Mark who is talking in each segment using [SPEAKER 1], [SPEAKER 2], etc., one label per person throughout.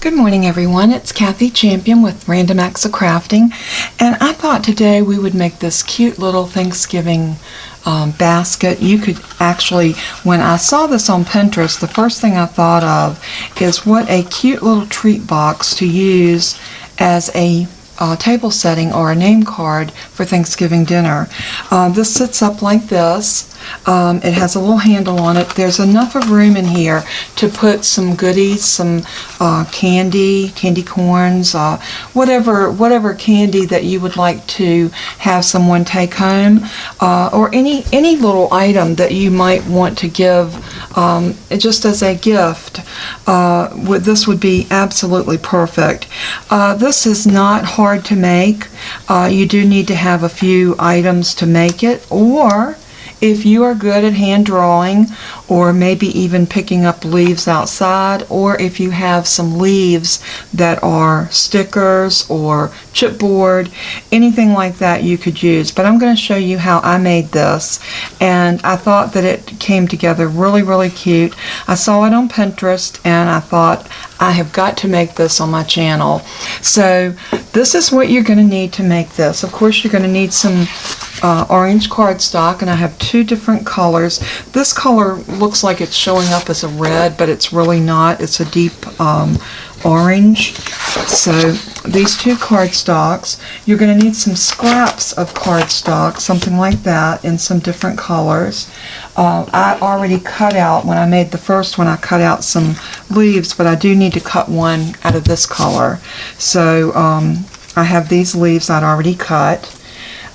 [SPEAKER 1] Good morning everyone, it's Kathy Champion with Random Acts of Crafting, and I thought today we would make this cute little Thanksgiving basket. You could actually, when I saw this on Pinterest, the first thing I thought of is what a cute little treat box to use as a table setting or a name card for Thanksgiving dinner. This sits up like this. It has a little handle on it. There's enough of room in here to put some goodies, some candy corns, whatever candy that you would like to have someone take home, or any little item that you might want to give just as a gift. This would be absolutely perfect. This is not hard to make. You do need to have a few items to make it, or if you are good at hand drawing, or maybe even picking up leaves outside, or if you have some leaves that are stickers or chipboard, anything like that you could use. But I'm going to show you how I made this, and I thought that it came together really cute. I saw it on Pinterest and I thought I have got to make this on my channel. So this is what you're going to need to make this. Of course, you're going to need some orange cardstock, and I have two different colors. This color looks like it's showing up as a red, but it's really not. It's a deep orange. So these two cardstocks, you're going to need some scraps of cardstock, something like that, in some different colors. I already cut out, when I made the first one, I cut out some leaves, but I do need to cut one out of this color. So I have these leaves I'd already cut.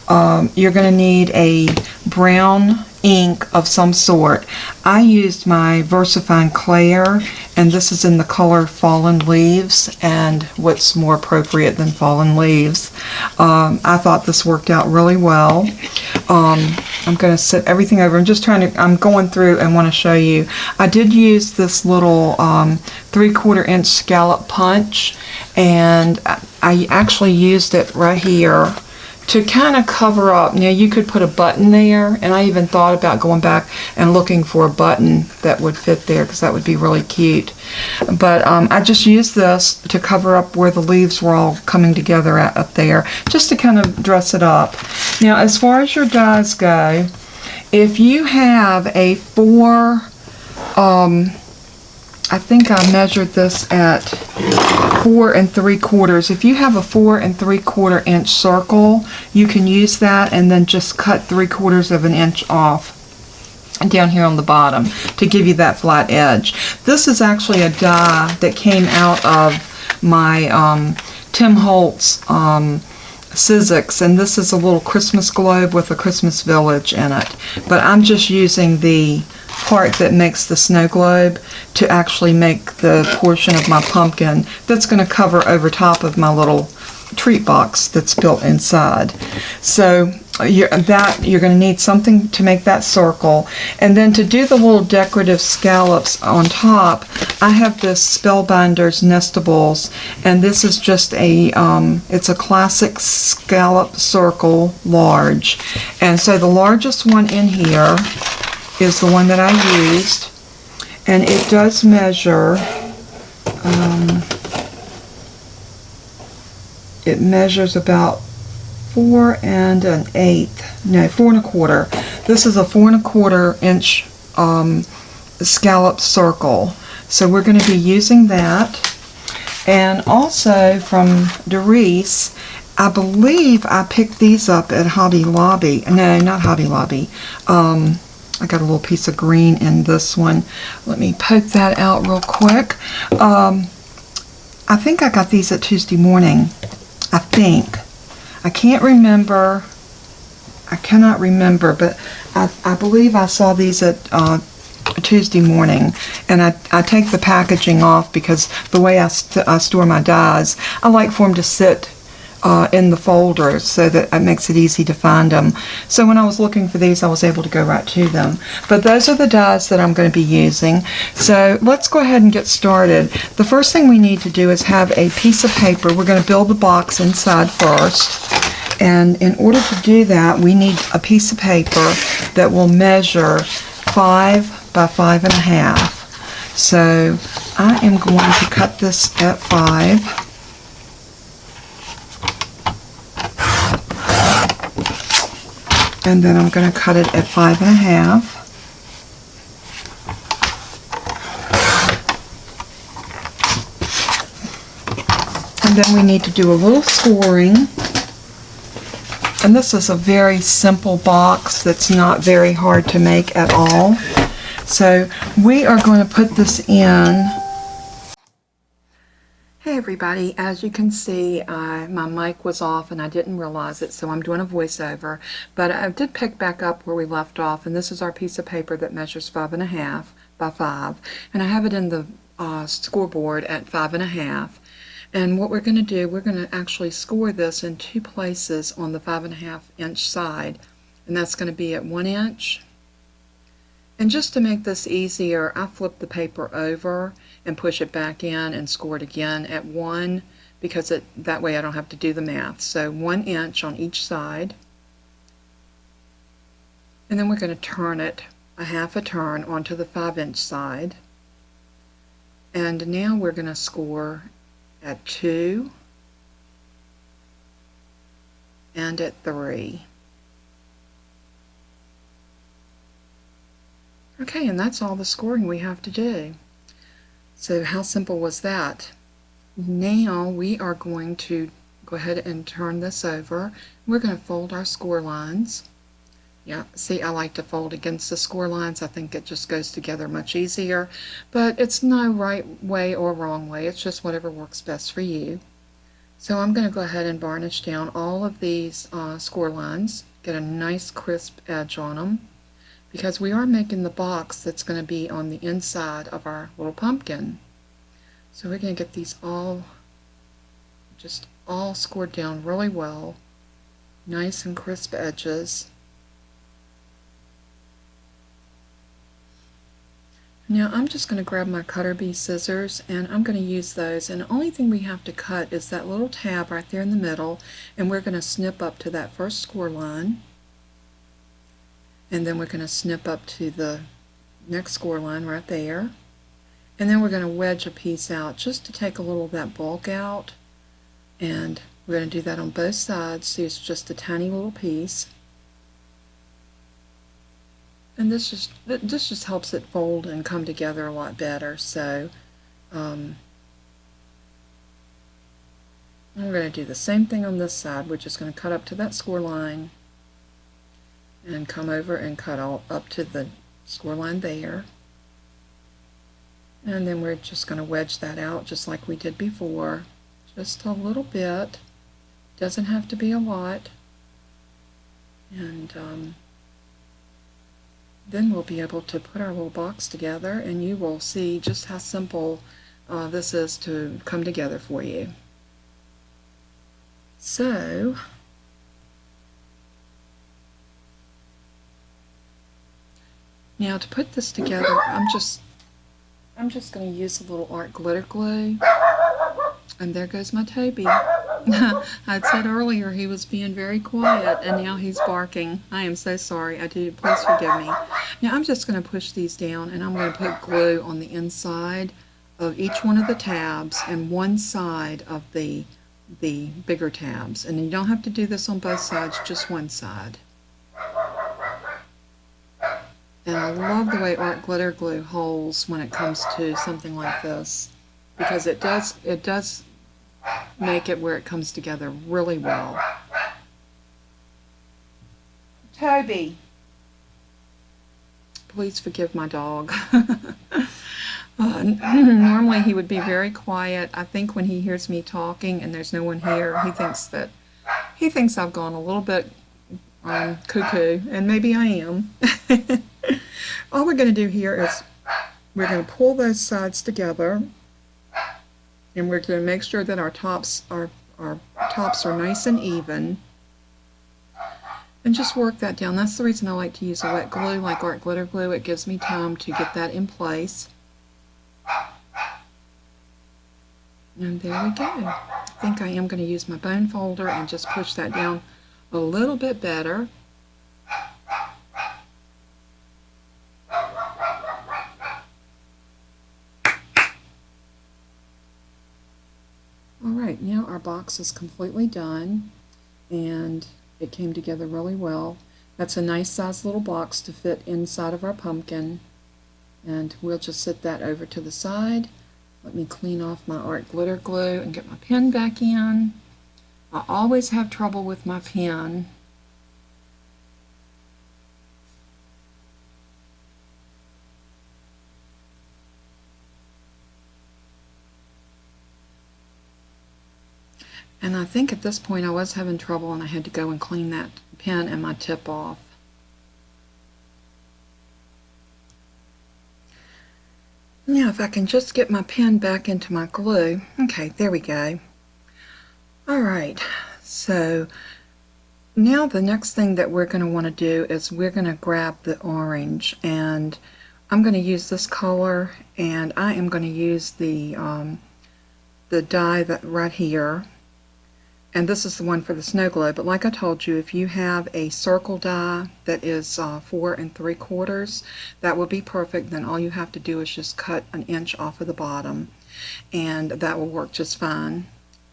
[SPEAKER 1] You're going to need a brown ink of some sort. I used my VersaFine Clair, and this is in the color Fallen Leaves, and what's more appropriate than Fallen Leaves. I thought this worked out really well. I'm going to set everything over. I'm going through and want to show you. I did use this little 3/4 inch scallop punch, and I actually used it right here to kind of cover up. Now you could put a button there, and I even thought about going back and looking for a button that would fit there, because that would be really cute. But I just used this to cover up where the leaves were all coming together up there, just to kind of dress it up. Now as far as your dies go, if you have a I think I measured this at 4 3/4. If you have a 4 3/4 inch circle, you can use that and then just cut 3/4 of an inch off down here on the bottom to give you that flat edge. This is actually a die that came out of my Tim Holtz Sizzix, and this is a little Christmas globe with a Christmas village in it. But I'm just using the part that makes the snow globe to actually make the portion of my pumpkin that's going to cover over top of my little treat box that's built inside. So you're going to need something to make that circle, and then to do the little decorative scallops on top, I have this Spellbinders Nestables, and this is just it's a classic scallop circle large, and so the largest one in here is the one that I used, and it does measure, it measures about 4 1/8, no, 4 1/4. This is a 4 1/4 inch scallop circle, so we're going to be using that. And also from Darice, I believe I picked these up at Hobby Lobby. No, not Hobby Lobby. I got a little piece of green in this one. Let me poke that out real quick. I think I got these at Tuesday Morning. I think. I can't remember. I cannot remember, but I believe I saw these at Tuesday Morning. And I take the packaging off because the way I store my dies, I like for them to sit in the folders so that it makes it easy to find them. So when I was looking for these, I was able to go right to them. But those are the dies that I'm going to be using. So let's go ahead and get started. The first thing we need to do is have a piece of paper. We're going to build the box inside first. And in order to do that, we need a piece of paper that will measure 5 by 5 1/2. So I am going to cut this at 5. And then I'm going to cut it at 5.5. And then we need to do a little scoring. And this is a very simple box that's not very hard to make at all. So we are going to put this in. Hey everybody, as you can see, my mic was off and I didn't realize it, so I'm doing a voiceover. But I did pick back up where we left off, and this is our piece of paper that measures 5.5 by 5. And I have it in the scoreboard at 5.5. And what we're going to do, we're going to actually score this in 2 places on the 5.5 inch side. And that's going to be at 1 inch. And just to make this easier, I flip the paper over and push it back in and score it again at 1, because that way I don't have to do the math. So 1 inch on each side. And then we're going to turn it a half a turn onto the 5-inch side. And now we're going to score at 2 and at 3. Okay, and that's all the scoring we have to do. So how simple was that? Now we are going to go ahead and turn this over. We're going to fold our score lines. Yeah, see, I like to fold against the score lines. I think it just goes together much easier. But it's no right way or wrong way. It's just whatever works best for you. So I'm going to go ahead and varnish down all of these score lines. Get a nice crisp edge on them, because we are making the box that's going to be on the inside of our little pumpkin. So we're going to get these all scored down really well. Nice and crisp edges. Now I'm just going to grab my cutter bee scissors, and I'm going to use those, and the only thing we have to cut is that little tab right there in the middle, and we're going to snip up to that first score line, and then we're going to snip up to the next score line right there, and then we're going to wedge a piece out just to take a little of that bulk out, and we're going to do that on both sides. See, it's just a tiny little piece. And this just helps it fold and come together a lot better. So I'm going to do the same thing on this side. We're just going to cut up to that score line and come over and cut all up to the score line there. And then we're just going to wedge that out just like we did before. Just a little bit. Doesn't have to be a lot. And then we'll be able to put our little box together, and you will see just how simple this is to come together for you. So now to put this together, I'm just going to use a little art glitter glue, and there goes my Toby. I'd said earlier he was being very quiet, and now he's barking. I am so sorry. Please forgive me. Now I'm just going to push these down, and I'm going to put glue on the inside of each one of the tabs and one side of the bigger tabs. And you don't have to do this on both sides, just one side. And I love the way art glitter glue holds when it comes to something like this, because it does make it where it comes together really well. Toby, please forgive my dog. Normally he would be very quiet. I think when he hears me talking and there's no one here, he thinks I've gone a little bit cuckoo, and maybe I am. All we're going to do here is we're going to pull those sides together, and we're going to make sure that our tops are nice and even, and just work that down. That's the reason I like to use a wet glue like art glitter glue. It gives me time to get that in place. And there we go. I think I am going to use my bone folder and just push that down a little bit better. Alright, now our box is completely done, and it came together really well. That's a nice sized little box to fit inside of our pumpkin, and we'll just set that over to the side. Let me clean off my art glitter glue and get my pen back in. I always have trouble with my pen. And I think at this point I was having trouble and I had to go and clean that pen and my tip off. Now if I can just get my pen back into my glue. Okay, there we go. Alright, so now the next thing that we're going to want to do is we're going to grab the orange, and I'm going to use this color, and I am going to use the die that right here. And this is the one for the snow globe, but like I told you, if you have a circle die that is 4 3/4, that will be perfect. Then all you have to do is just cut an inch off of the bottom, and that will work just fine.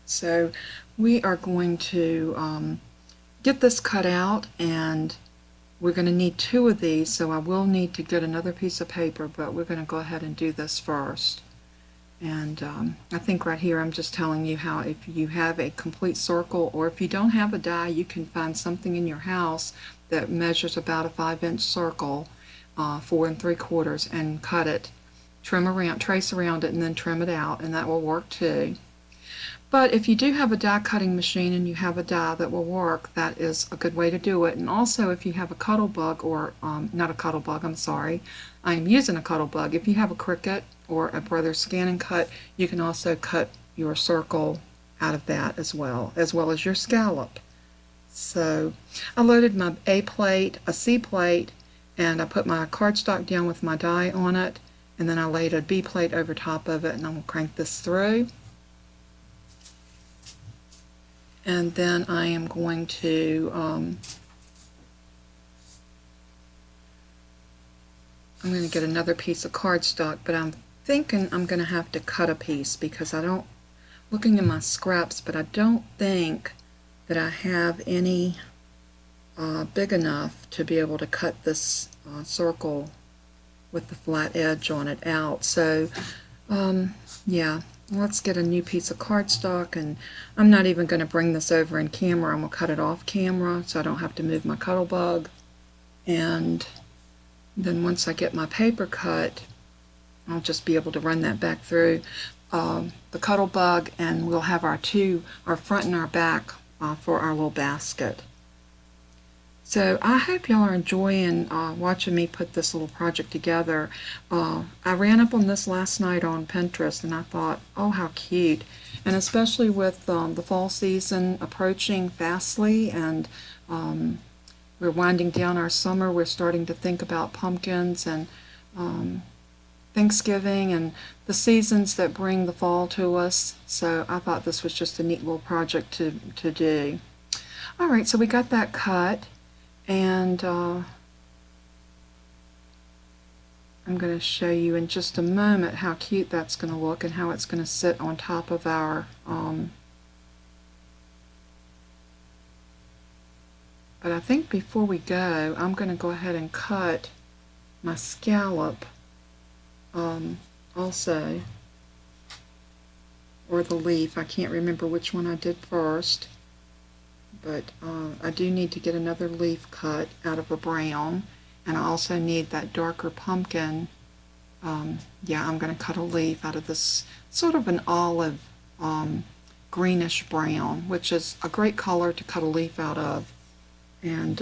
[SPEAKER 1] So we are going to get this cut out, and we're going to need 2 of these, so I will need to get another piece of paper, but we're going to go ahead and do this first. And I think right here I'm just telling you how if you have a complete circle, or if you don't have a die, you can find something in your house that measures about a 5-inch circle, 4 3/4, and cut it, trim around, trace around it, and then trim it out, and that will work too. But if you do have a die cutting machine and you have a die that will work, that is a good way to do it. And also if you have a cuttle bug, or not a cuttle bug, I'm sorry, I am using a cuttle bug. If you have a Cricut or a Brother Scan and Cut, you can also cut your circle out of that as well as your scallop. So I loaded my A plate, a C plate, and I put my cardstock down with my die on it, and then I laid a B plate over top of it, and I'm going to crank this through. And then I am going to I'm going to get another piece of cardstock, but I'm thinking I'm going to have to cut a piece, because I don't, looking in my scraps, but I don't think that I have any big enough to be able to cut this circle with the flat edge on it out. So yeah, let's get a new piece of cardstock, and I'm not even going to bring this over in camera. I'm going to cut it off camera so I don't have to move my cuttle bug. And then once I get my paper cut, I'll just be able to run that back through the cuttle bug, and we'll have our front and our back for our little basket. So I hope y'all are enjoying watching me put this little project together. I ran up on this last night on Pinterest, and I thought, oh, how cute. And especially with the fall season approaching fastly, and we're winding down our summer, we're starting to think about pumpkins and Thanksgiving and the seasons that bring the fall to us. So I thought this was just a neat little project to do. Alright, so we got that cut, and I'm going to show you in just a moment how cute that's going to look and how it's going to sit on top of our but I think before we go, I'm going to go ahead and cut my scallop also, or the leaf. I can't remember which one I did first, but I do need to get another leaf cut out of a brown, and I also need that darker pumpkin. Yeah, I'm going to cut a leaf out of this sort of an olive greenish brown, which is a great color to cut a leaf out of. And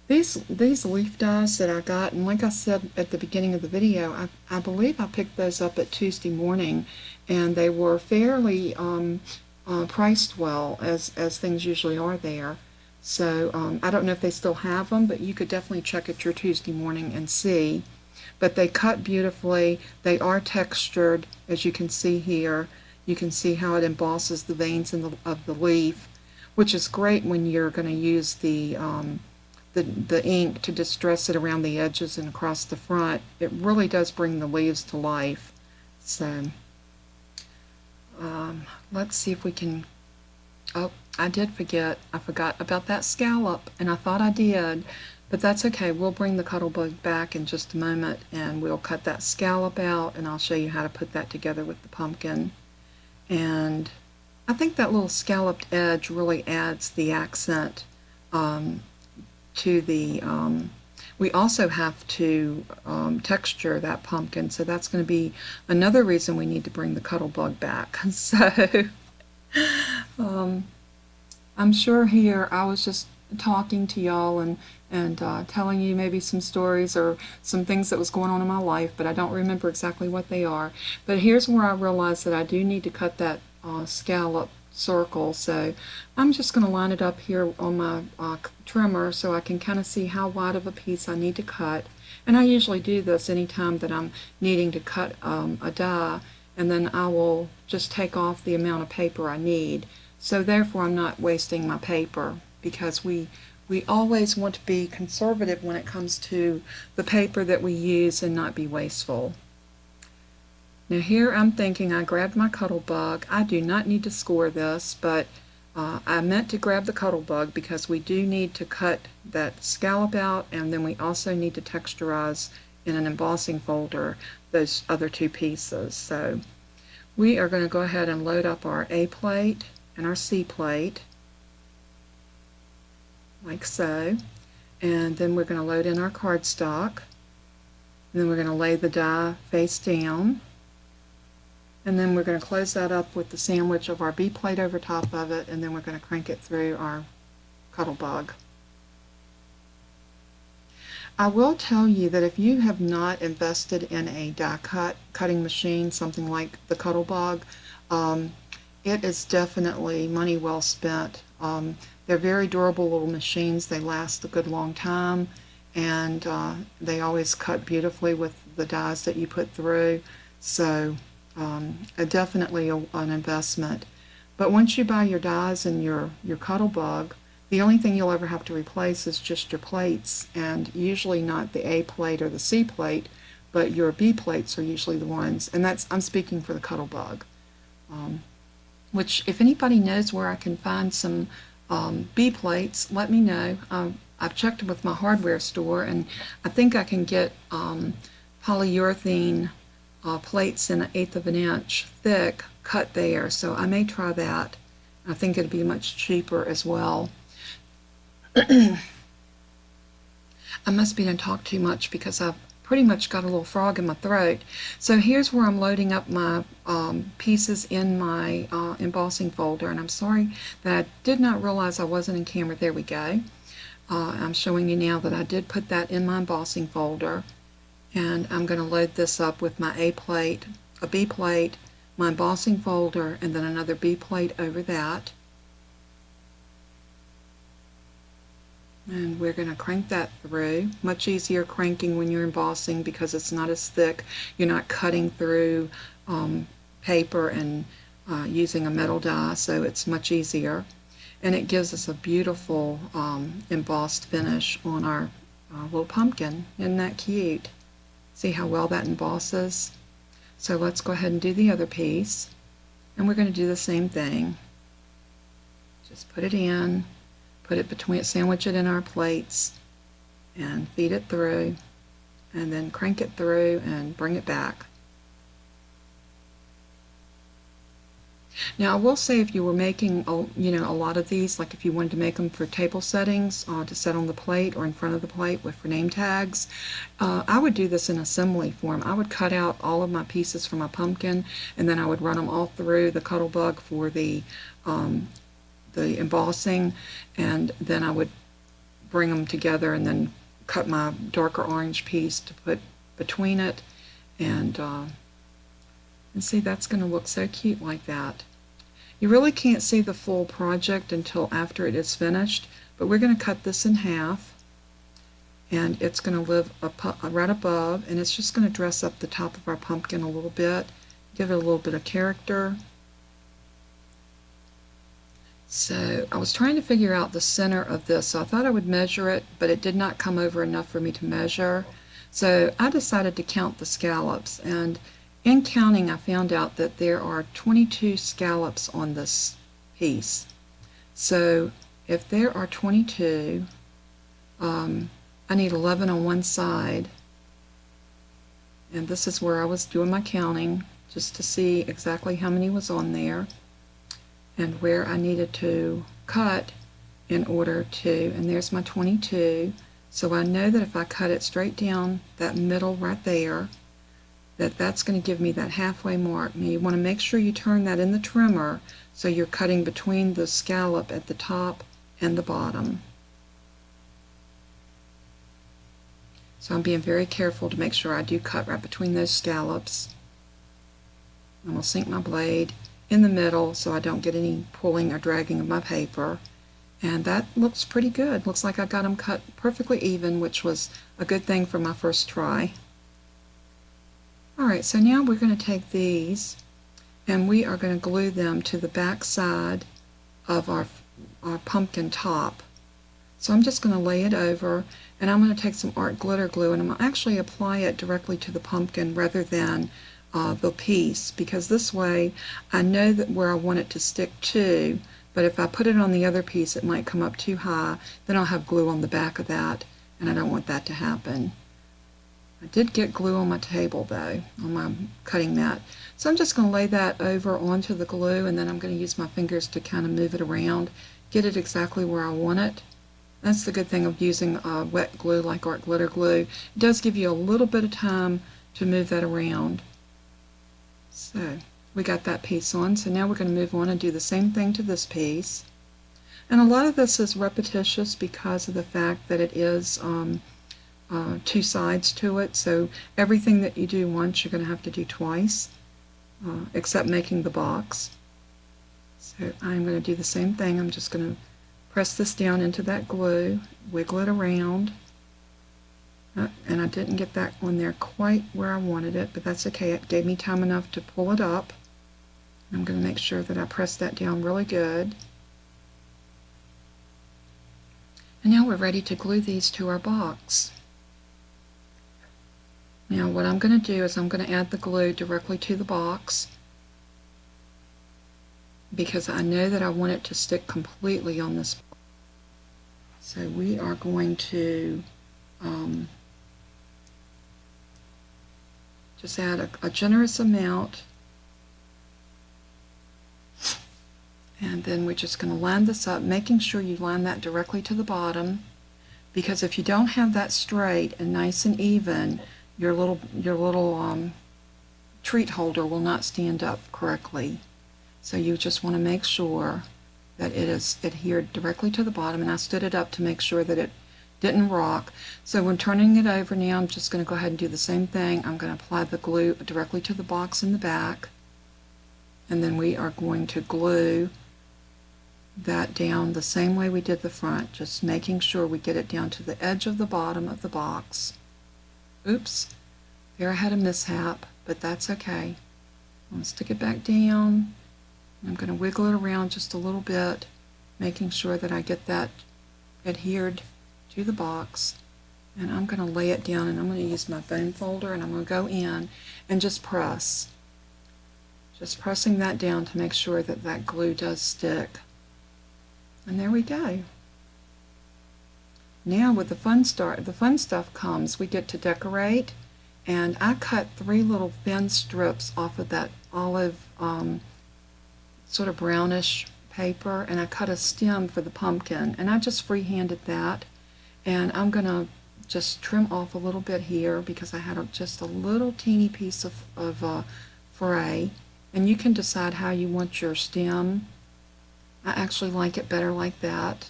[SPEAKER 1] these leaf dies that I got, and like I said at the beginning of the video, I believe I picked those up at Tuesday morning, and they were fairly priced well, as things usually are there. So I don't know if they still have them, but you could definitely check at your Tuesday morning and see. But they cut beautifully. They are textured, as you can see here. You can see how it embosses the veins of the leaf, which is great when you're going to use the ink to distress it around the edges and across the front. It really does bring the leaves to life. So, Let's see if we can, oh, I did forget. I forgot about that scallop, and I thought I did, but that's okay. We'll bring the Cuttlebug back in just a moment, and we'll cut that scallop out, and I'll show you how to put that together with the pumpkin. And I think that little scalloped edge really adds the accent to the, we also have to texture that pumpkin, so that's going to be another reason we need to bring the Cuttlebug back. So I'm sure here I was just talking to y'all and telling you maybe some stories or some things that was going on in my life, but I don't remember exactly what they are. But here's where I realized that I do need to cut that scallop circle, so I'm just going to line it up here on my trimmer so I can kind of see how wide of a piece I need to cut. And I usually do this anytime that I'm needing to cut a die, and then I will just take off the amount of paper I need. So therefore I'm not wasting my paper, because we always want to be conservative when it comes to the paper that we use and not be wasteful. Now here I'm thinking I grabbed my Cuttlebug. I do not need to score this, but I meant to grab the Cuttlebug because we do need to cut that scallop out, and then we also need to texturize in an embossing folder those other two pieces. So we are going to go ahead and load up our A plate and our C plate, like so, and then we're going to load in our cardstock, and then we're going to lay the die face down, and then we're going to close that up with the sandwich of our B plate over top of it, and then we're going to crank it through our Cuttlebug. I will tell you that if you have not invested in a die cutting machine, something like the Cuttlebug, it is definitely money well spent. They're very durable little machines. They last a good long time, and they always cut beautifully with the dies that you put through. So definitely an investment. But once you buy your dies and your Cuttlebug, the only thing you'll ever have to replace is just your plates, and usually not the A plate or the C plate, but your B plates are usually the ones, and I'm speaking for the Cuttlebug. Which, if anybody knows where I can find some B plates, let me know. I've checked with my hardware store, and I think I can get polyurethane plates in 1/8 of an inch thick cut there, so I may try that. I think it'd be much cheaper as well. I must be done talk too much because I've pretty much got a little frog in my throat. So here's where I'm loading up my pieces in my embossing folder, and I'm sorry that I did not realize I wasn't in camera. There we go. I'm showing you now that I did put that in my embossing folder, and I'm going to load this up with my A plate, a B plate, my embossing folder, and then another B plate over that. And we're going to crank that through. Much easier cranking when you're embossing because it's not as thick. You're not cutting through paper and using a metal die, so it's much easier. And it gives us a beautiful embossed finish on our little pumpkin. Isn't that cute? See how well that embosses? So let's go ahead and do the other piece. And we're going to do the same thing. Just put it in. Put it between, sandwich it in our plates, and feed it through, and then crank it through and bring it back. Now I will say, if you were making a lot of these, like if you wanted to make them for table settings to set on the plate or in front of the plate for name tags, I would do this in assembly form. I would cut out all of my pieces for my pumpkin, and then I would run them all through the Cuttlebug for the embossing, and then I would bring them together and then cut my darker orange piece to put between it, and see, that's going to look so cute like that. You really can't see the full project until after it is finished, but we're going to cut this in half, and it's going to live right above, and it's just going to dress up the top of our pumpkin a little bit, give it a little bit of character. So I was trying to figure out the center of this, so I thought I would measure it, but it did not come over enough for me to measure. So I decided to count the scallops, and in counting, I found out that there are 22 scallops on this piece. So if there are 22, I need 11 on one side, and this is where I was doing my counting just to see exactly how many was on there and where I needed to cut in order to, and there's my 22. So I know that if I cut it straight down that middle right there, that's going to give me that halfway mark. Now you want to make sure you turn that in the trimmer so you're cutting between the scallop at the top and the bottom. So I'm being very careful to make sure I do cut right between those scallops. I'm going to sink my blade in the middle so I don't get any pulling or dragging of my paper. And that looks pretty good. Looks like I got them cut perfectly even, which was a good thing for my first try. Alright, so now we're going to take these and we are going to glue them to the back side of our pumpkin top. So I'm just going to lay it over, and I'm going to take some art glitter glue and I'm going to actually apply it directly to the pumpkin rather than the piece, because this way I know that where I want it to stick to, but if I put it on the other piece it might come up too high, then I'll have glue on the back of that, and I don't want that to happen. I did get glue on my table though, on my cutting mat. So I'm just going to lay that over onto the glue, and then I'm going to use my fingers to kind of move it around, get it exactly where I want it. That's the good thing of using wet glue like art glitter glue. It does give you a little bit of time to move that around. So we got that piece on, so now we're going to move on and do the same thing to this piece. And a lot of this is repetitious because of the fact that it is two sides to it, so everything that you do once you're going to have to do twice, except making the box. So I'm going to do the same thing. I'm just going to press this down into that glue, wiggle it around, and I didn't get that on there quite where I wanted it, but that's okay. It gave me time enough to pull it up. I'm going to make sure that I press that down really good. And now we're ready to glue these to our box. Now what I'm going to do is I'm going to add the glue directly to the box because I know that I want it to stick completely on this. So we are going to just add a generous amount, and then we're just going to line this up, making sure you line that directly to the bottom, because if you don't have that straight and nice and even, your little treat holder will not stand up correctly. So you just want to make sure that it is adhered directly to the bottom, and I stood it up to make sure that it didn't rock. So when turning it over now, I'm just going to go ahead and do the same thing. I'm going to apply the glue directly to the box in the back, and then we are going to glue that down the same way we did the front, just making sure we get it down to the edge of the bottom of the box. Oops, there I had a mishap, but that's okay. I'm going to stick it back down. I'm going to wiggle it around just a little bit, making sure that I get that adhered to the box. And I'm going to lay it down, and I'm going to use my bone folder, and I'm going to go in and just press. Just pressing that down to make sure that that glue does stick. And there we go. Now with the fun stuff comes, we get to decorate, and I cut 3 little thin strips off of that olive sort of brownish paper, and I cut a stem for the pumpkin, and I just freehanded that, and I'm gonna just trim off a little bit here because I had just a little teeny piece of fray, and you can decide how you want your stem. I actually like it better like that.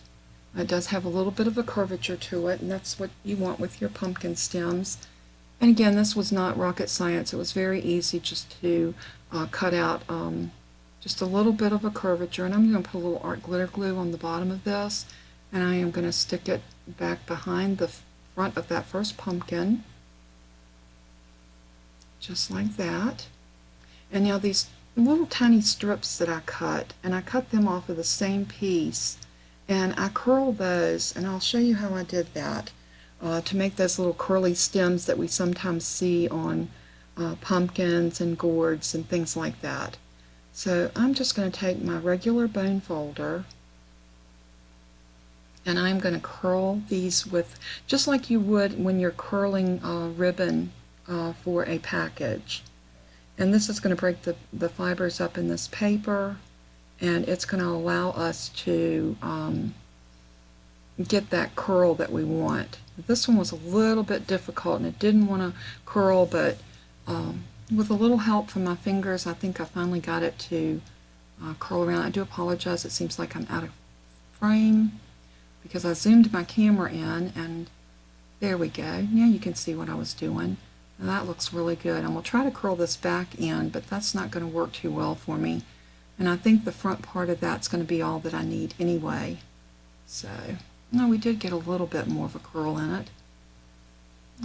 [SPEAKER 1] It does have a little bit of a curvature to it, and that's what you want with your pumpkin stems. And again, this was not rocket science. It was very easy just to cut out just a little bit of a curvature, and I'm going to put a little art glitter glue on the bottom of this, and I am going to stick it back behind the front of that first pumpkin, just like that. And now these little tiny strips that I cut, and I cut them off of the same piece, and I curled those, and I'll show you how I did that to make those little curly stems that we sometimes see on pumpkins and gourds and things like that. So I'm just going to take my regular bone folder and I'm going to curl these with, just like you would when you're curling ribbon for a package. And this is going to break the fibers up in this paper, and it's going to allow us to get that curl that we want. This one was a little bit difficult and it didn't want to curl, but with a little help from my fingers, I think I finally got it to curl around. I do apologize, it seems like I'm out of frame because I zoomed my camera in, and there we go. Now you can see what I was doing. And that looks really good. I'm going to try to curl this back end, but that's not going to work too well for me. And I think the front part of that's going to be all that I need anyway. So, no, we did get a little bit more of a curl in it.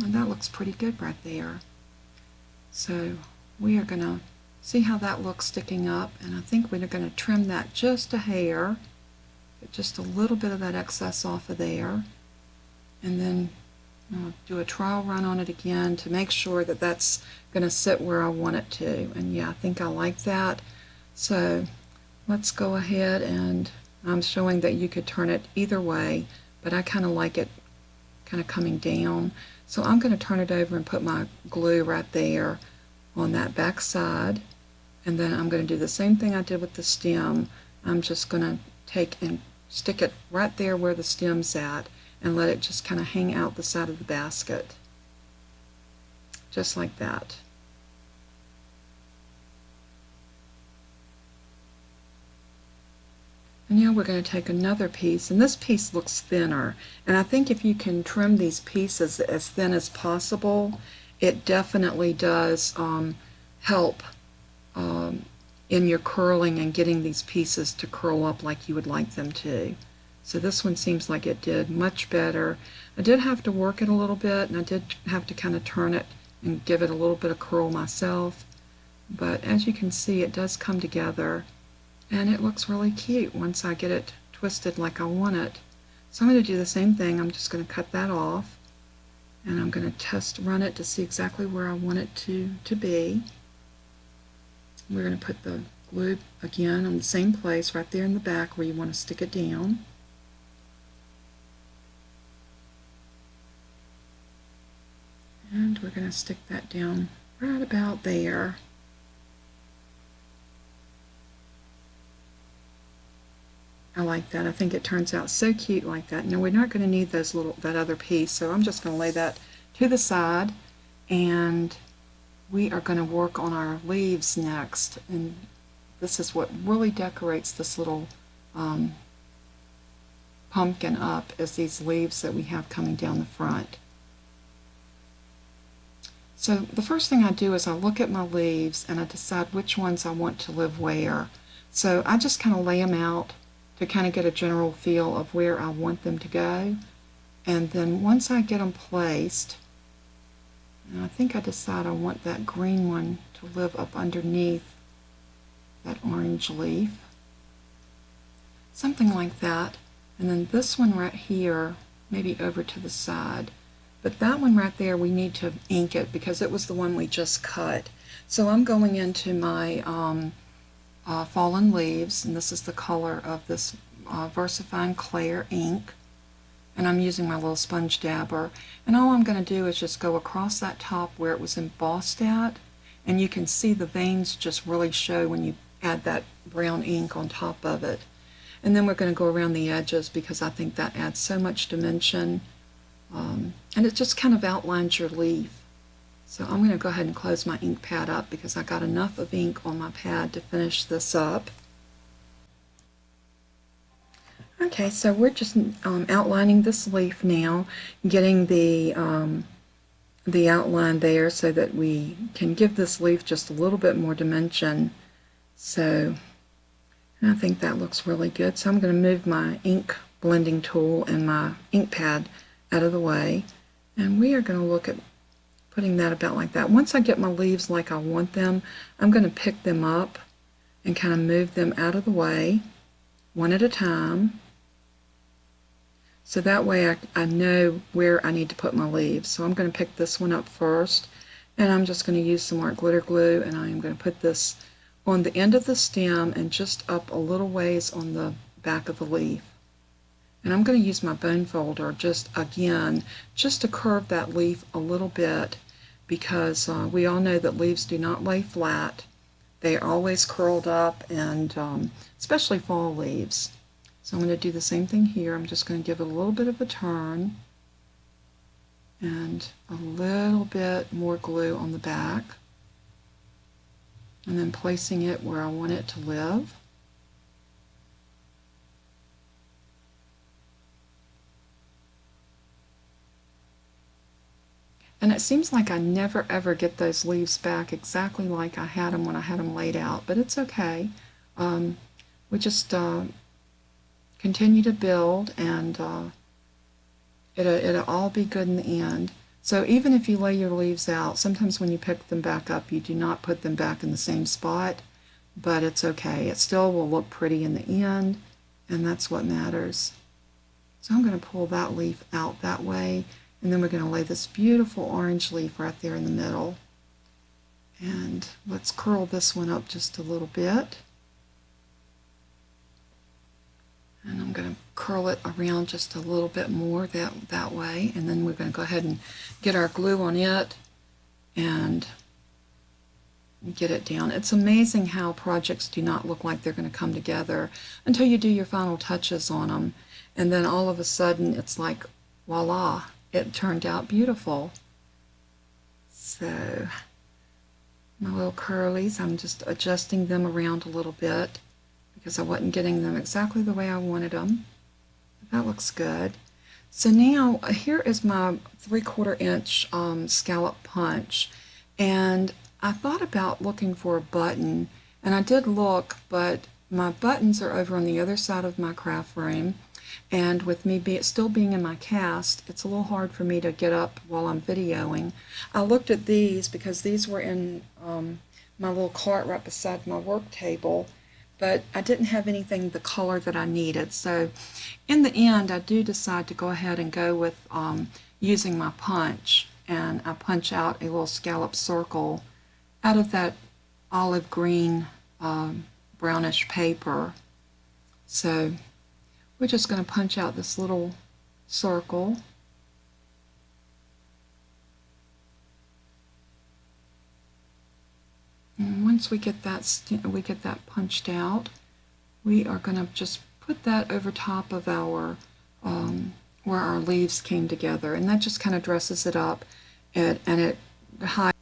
[SPEAKER 1] And that looks pretty good right there. So we are going to see how that looks sticking up, and I think we're going to trim that just a hair, get just a little bit of that excess off of there, and then I'll do a trial run on it again to make sure that that's going to sit where I want it to. And yeah, I think I like that. So let's go ahead, and I'm showing that you could turn it either way, but I kind of like it kind of coming down. So I'm going to turn it over and put my glue right there on that back side, and then I'm going to do the same thing I did with the stem. I'm just going to take and stick it right there where the stem's at and let it just kind of hang out the side of the basket, just like that. And now we're going to take another piece, and this piece looks thinner, and I think if you can trim these pieces as thin as possible, it definitely does help in your curling and getting these pieces to curl up like you would like them to. So this one seems like it did much better. I did have to work it a little bit, and I did have to kind of turn it and give it a little bit of curl myself, but as you can see, it does come together. And it looks really cute once I get it twisted like I want it. So I'm going to do the same thing. I'm just going to cut that off, and I'm going to run it to see exactly where I want it to be. We're going to put the glue again on the same place right there in the back where you want to stick it down. And we're going to stick that down right about there. I like that. I think it turns out so cute like that. Now we're not going to need that other piece, so I'm just going to lay that to the side, and we are going to work on our leaves next. And this is what really decorates this little pumpkin up, is these leaves that we have coming down the front. So the first thing I do is I look at my leaves and I decide which ones I want to live where. So I just kind of lay them out to kind of get a general feel of where I want them to go. And then once I get them placed, and I think I decide I want that green one to live up underneath that orange leaf. Something like that. And then this one right here, maybe over to the side. But that one right there, we need to ink it because it was the one we just cut. So I'm going into my Fallen Leaves, and this is the color of this VersaFine Clair ink. And I'm using my little sponge dabber. And all I'm going to do is just go across that top where it was embossed at. And you can see the veins just really show when you add that brown ink on top of it. And then we're going to go around the edges because I think that adds so much dimension. And it just kind of outlines your leaf. So I'm going to go ahead and close my ink pad up because I got enough of ink on my pad to finish this up. Okay, so we're just outlining this leaf now, getting the outline there so that we can give this leaf just a little bit more dimension. So I think that looks really good. So I'm going to move my ink blending tool and my ink pad out of the way, and we are going to look at putting that about like that. Once I get my leaves like I want them, I'm going to pick them up and kind of move them out of the way one at a time, so that way I know where I need to put my leaves. So I'm going to pick this one up first, And I'm just going to use some more glitter glue, and I am going to put this on the end of the stem and just up a little ways on the back of the leaf. And I'm going to use my bone folder just to curve that leaf a little bit, because we all know that leaves do not lay flat. They are always curled up, and especially fall leaves. So I'm going to do the same thing here. I'm just going to give it a little bit of a turn and a little bit more glue on the back, and then placing it where I want it to live. And it seems like I never ever get those leaves back exactly like I had them when I had them laid out, but it's okay. We just continue to build, and it'll all be good in the end. So even if you lay your leaves out, sometimes when you pick them back up, you do not put them back in the same spot, but it's okay. It still will look pretty in the end, and that's what matters. So I'm going to pull that leaf out that way, and then we're going to lay this beautiful orange leaf right there in the middle. And let's curl this one up just a little bit. And I'm going to curl it around just a little bit more that way. And then we're going to go ahead and get our glue on it and get it down. It's amazing how projects do not look like they're going to come together until you do your final touches on them. And then all of a sudden it's like, voila, it turned out beautiful. So my little curlies, I'm just adjusting them around a little bit because I wasn't getting them exactly the way I wanted them. But that looks good. So now here is my 3/4 inch scallop punch, and I thought about looking for a button, and I did look, but my buttons are over on the other side of my craft room. And with me still being in my cast, it's a little hard for me to get up while I'm videoing. I looked at these because these were in my little cart right beside my work table, but I didn't have anything the color that I needed. So in the end, I do decide to go ahead and go with using my punch. And I punch out a little scallop circle out of that olive green brownish paper. So we're just going to punch out this little circle. And once we get that punched out, we are going to just put that over top of our where our leaves came together, and that just kind of dresses it up, and it hides.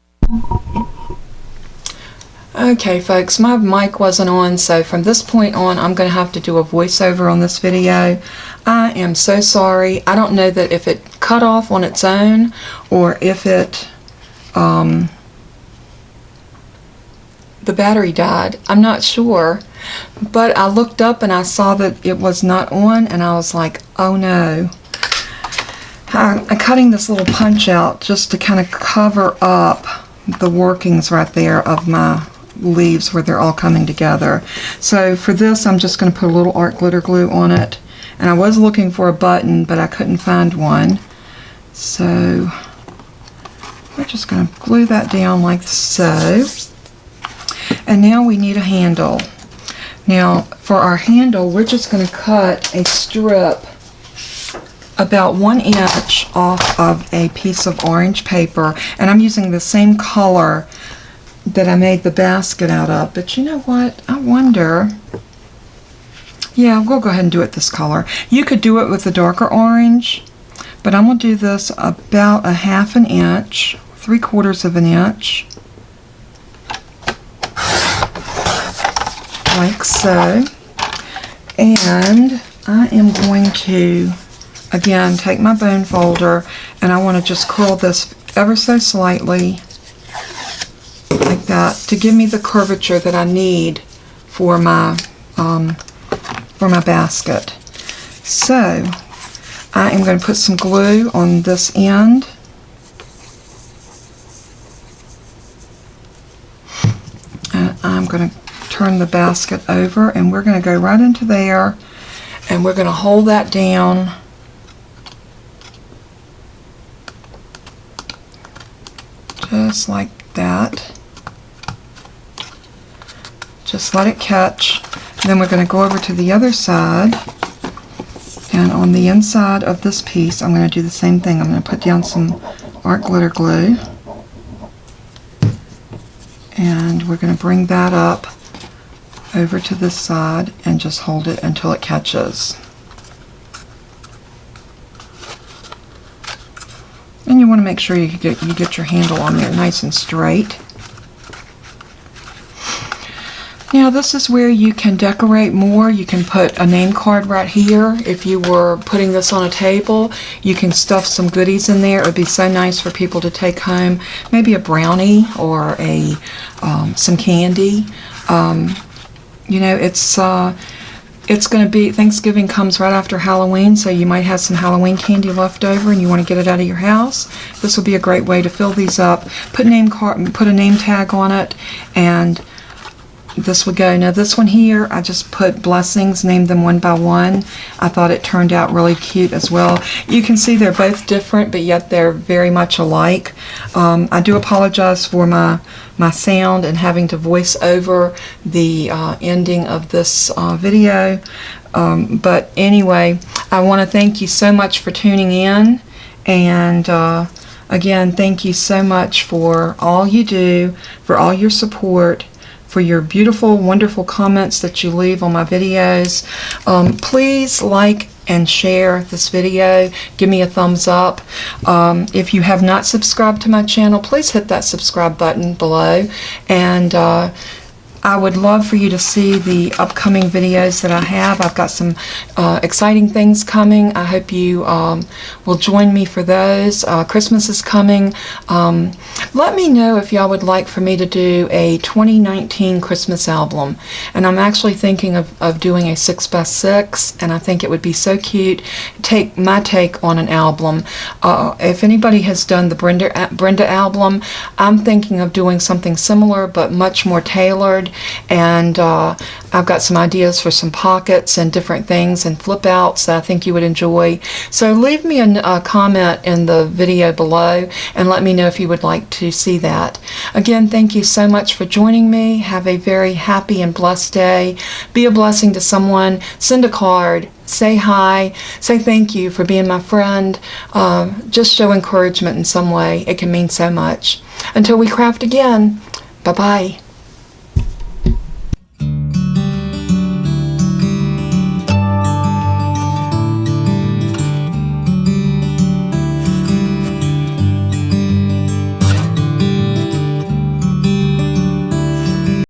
[SPEAKER 1] Okay folks, my mic wasn't on, so from this point on I'm going to have to do a voiceover on this video. I am so sorry. I don't know that if it cut off on its own or if it the battery died. I'm not sure, but I looked up and I saw that it was not on, and I was like, oh no. I'm cutting this little punch out just to kind of cover up the workings right there of my leaves where they're all coming together. So for this, I'm just going to put a little art glitter glue on it, and I was looking for a button, but I couldn't find one. So we're just going to glue that down like so. And now we need a handle. Now for our handle, we're just going to cut a strip about 1 inch off of a piece of orange paper, and I'm using the same color that I made the basket out of. But you know what, I wonder, yeah, we'll go ahead and do it this color. You could do it with a darker orange, but I'm going to do this about a 1/2 inch, 3/4 of an inch, like so. And I am going to again take my bone folder, and I want to just curl this ever so slightly like that to give me the curvature that I need for my basket. So I am going to put some glue on this end, and I'm going to turn the basket over, and we're going to go right into there, and we're going to hold that down just like that. Just let it catch. And then we're going to go over to the other side, and on the inside of this piece I'm going to do the same thing. I'm going to put down some art glitter glue, and we're going to bring that up over to this side and just hold it until it catches. And you want to make sure you get your handle on there nice and straight. Now this is where you can decorate more. You can put a name card right here. If you were putting this on a table, you can stuff some goodies in there. It would be so nice for people to take home. Maybe a brownie or a some candy. You know, it's going to be, Thanksgiving comes right after Halloween, so you might have some Halloween candy left over and you want to get it out of your house. This will be a great way to fill these up. Put a name tag on it, and this would go. Now this one here, I just put blessings, named them one by one. I thought it turned out really cute as well. You can see they're both different, but yet they're very much alike. I do apologize for my sound and having to voice over the ending of this video. But anyway, I want to thank you so much for tuning in, and again, thank you so much for all you do, for all your support, for your beautiful, wonderful comments that you leave on my videos. Please like and share this video. Give me a thumbs up. If you have not subscribed to my channel, please hit that subscribe button below. And I would love for you to see the upcoming videos that I have. I've got some exciting things coming. I hope you will join me for those. Christmas is coming. Let me know if y'all would like for me to do a 2019 Christmas album. And I'm actually thinking of doing a 6x6, and I think it would be so cute. Take my take on an album. If anybody has done the Brenda album, I'm thinking of doing something similar but much more tailored. And I've got some ideas for some pockets and different things and flip outs that I think you would enjoy. So leave me a comment in the video below and let me know if you would like to see that. Again, thank you so much for joining me. Have a very happy and blessed day. Be a blessing to someone. Send a card. Say hi. Say thank you for being my friend. Just show encouragement in some way. It can mean so much. Until we craft again, bye-bye.